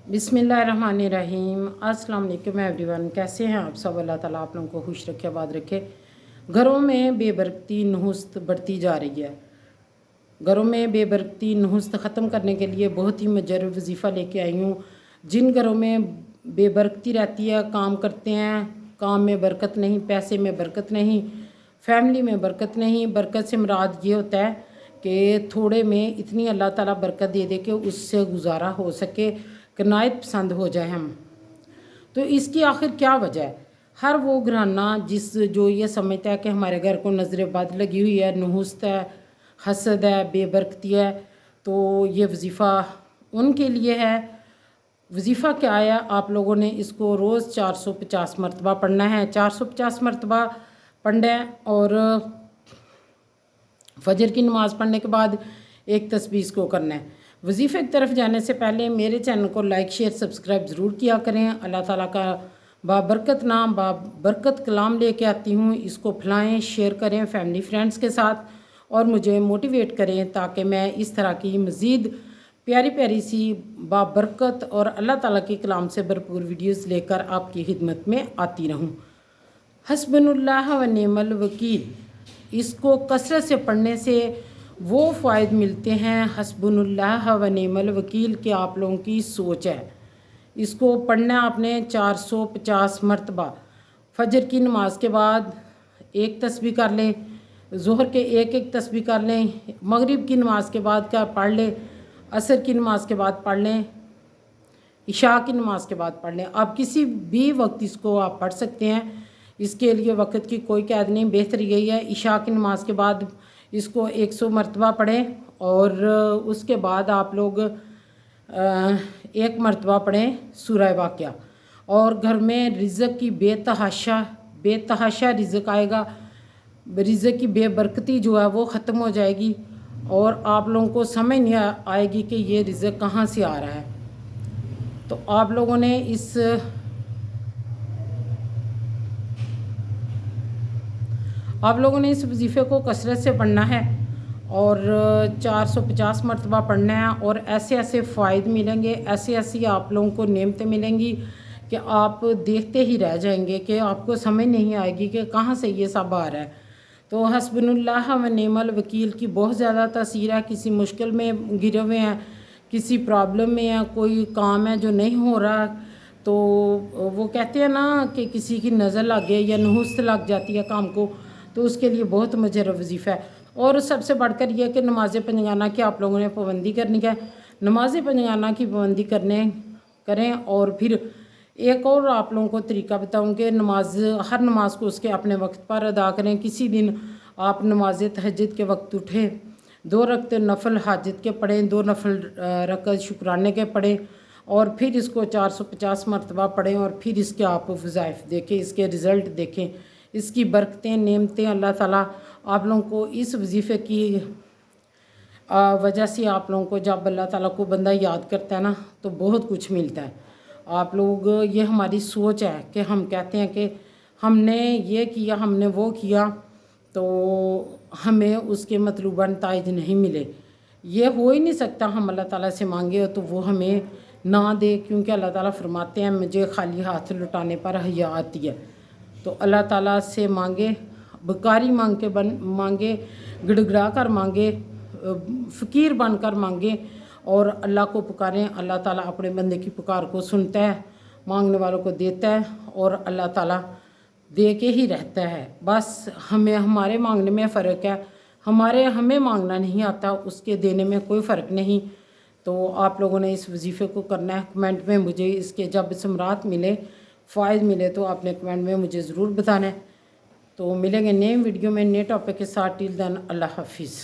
बिस्मिल्लाहिर्रहमानिर्रहीम। अस्सलाम वालेकुम एवरीवन। कैसे हैं आप सब? अल्लाह ताला आप लोगों को खुश रखे, आबाद रखे। घरों में बेबरकती नहुस्त बढ़ती जा रही है। घरों में बेबरकती नहुस्त ख़त्म करने के लिए बहुत ही मुजर्रब वजीफ़ा लेके आई हूँ। जिन घरों में बेबरकती रहती है, काम करते हैं, काम में बरकत नहीं, पैसे में बरकत नहीं, फैमिली में बरकत नहीं। बरकत से मुराद ये होता है कि थोड़े में इतनी अल्लाह ताला बरकत दे दे कि उससे गुजारा हो सके, किनायत पसंद हो जाए हम। तो इसकी आखिर क्या वजह है? हर वो घराना जो ये समझता है कि हमारे घर को नज़र बद लगी हुई है, नहुस्त है, हसद है, बेबरकती है, तो ये वजीफ़ा उनके लिए है। वजीफ़ा क्या है? आप लोगों ने इसको रोज़ 450 मरतबा पढ़ना है। 450 मरतबा पढ़ना है और फजर की नमाज़ पढ़ने के बाद एक तस्बीह को करना है। वजीफ़े की तरफ जाने से पहले मेरे चैनल को लाइक शेयर सब्सक्राइब ज़रूर किया करें। अल्लाह ताला का बाबरकत नाम बाबरकत कलाम लेके आती हूँ, इसको फैलाएं, शेयर करें फैमिली फ्रेंड्स के साथ और मुझे मोटिवेट करें ताकि मैं इस तरह की मज़ीद प्यारी प्यारी सी बाबरकत और अल्लाह ताला के कलाम से भरपूर वीडियोज़ लेकर आपकी खिदमत में आती रहूँ। हस्बुनुल्लाह व निअमल वकील, इसको कसरत से पढ़ने से वो फ़ायदे मिलते हैं। हस्बुनुल्लाह व निअमल वकील के आप लोगों की सोच है। इसको पढ़ना आपने 450 मरतबा। फजर की नमाज के बाद एक तस्बीह कर लें, ज़ोहर के एक तस्बीह कर लें, मगरिब की नमाज के बाद का पढ़ लें, असर की नमाज के बाद पढ़ लें, इशा की नमाज के बाद पढ़ लें। आप किसी भी वक्त इसको आप पढ़ सकते हैं, इसके लिए वक्त की कोई कैद नहीं। बेहतर यही है इशा की नमाज के बाद इसको 100 मरतबा पढ़ें और उसके बाद आप लोग एक मरतबा पढ़ें सूरह वाक़िया। और घर में रिज़्क़ की बेतहाशा रिज़्क़ आएगा। रिज़्क़ की बेबरकती जो है वो ख़त्म हो जाएगी और आप लोगों को समझ नहीं आएगी कि ये रिज़्क़ कहाँ से आ रहा है। तो आप लोगों ने इस वजीफ़े को कसरत से पढ़ना है और 450 मरतबा पढ़ना है और ऐसे ऐसे फ़ायदे मिलेंगे, ऐसी आप लोगों को नेमतें मिलेंगी कि आप देखते ही रह जाएंगे कि आपको समझ नहीं आएगी कि कहाँ से ये सब आ रहा है। तो हस्बुनुल्लाह व निअमल वकील की बहुत ज़्यादा तासीर है। किसी मुश्किल में गिरे हुए हैं, किसी प्रॉब्लम में है, कोई काम है जो नहीं हो रहा, तो वो कहते हैं ना कि किसी की नज़र लग गई या नहुस्त लग जाती है काम को, तो उसके लिए बहुत मुजर्रब वजीफ़ा है। और सबसे बढ़कर यह कि नमाज पंजगाना की आप लोगों ने पाबंदी करनी है। नमाज पंजगाना की पाबंदी करें। और फिर एक और आप लोगों को तरीका बताऊँगी, हर नमाज को उसके अपने वक्त पर अदा करें। किसी दिन आप नमाज तहज्जुद के वक्त उठें, 2 रकत नफल हाजत के पढ़ें, 2 नफल रकत शुक्राने के पढ़ें और फिर इसको 450 मरतबा पढ़ें और फिर इसके आप वज़ाइफ देखें, इसके रिज़ल्ट देखें, इसकी बरकतें नेमतें अल्लाह ताला आप लोगों को इस वजीफ़े की वजह से आप लोगों को, जब अल्लाह ताला को बंदा याद करता है ना तो बहुत कुछ मिलता है। आप लोग, ये हमारी सोच है कि हम कहते हैं कि हमने ये किया, हमने वो किया, तो हमें उसके मतलूबा नताइज नहीं मिले। ये हो ही नहीं सकता। हम अल्लाह ताला से मांगे तो वो हमें ना दे, क्योंकि अल्लाह ताला फरमाते हैं मुझे खाली हाथ लुटाने पर हया आती है। तो अल्लाह ताला से मांगे, बकारी मांगे, गिड़गिड़ा कर मांगे, फ़कीर बनकर मांगे और अल्लाह को पुकारें। अल्लाह ताला अपने बंदे की पुकार को सुनता है, मांगने वालों को देता है और अल्लाह ताला दे के ही रहता है। बस हमारे मांगने में फ़र्क है। हमें मांगना नहीं आता, उसके देने में कोई फ़र्क नहीं। तो आप लोगों ने इस वजीफ़े को करना है। कमेंट में मुझे इसके जब समरात मिले, फ़ायदे मिले, तो आपने कमेंट में मुझे ज़रूर बताना है। तो मिलेंगे नए वीडियो में नए टॉपिक के साथ। टिल देन अल्लाह हाफिज़।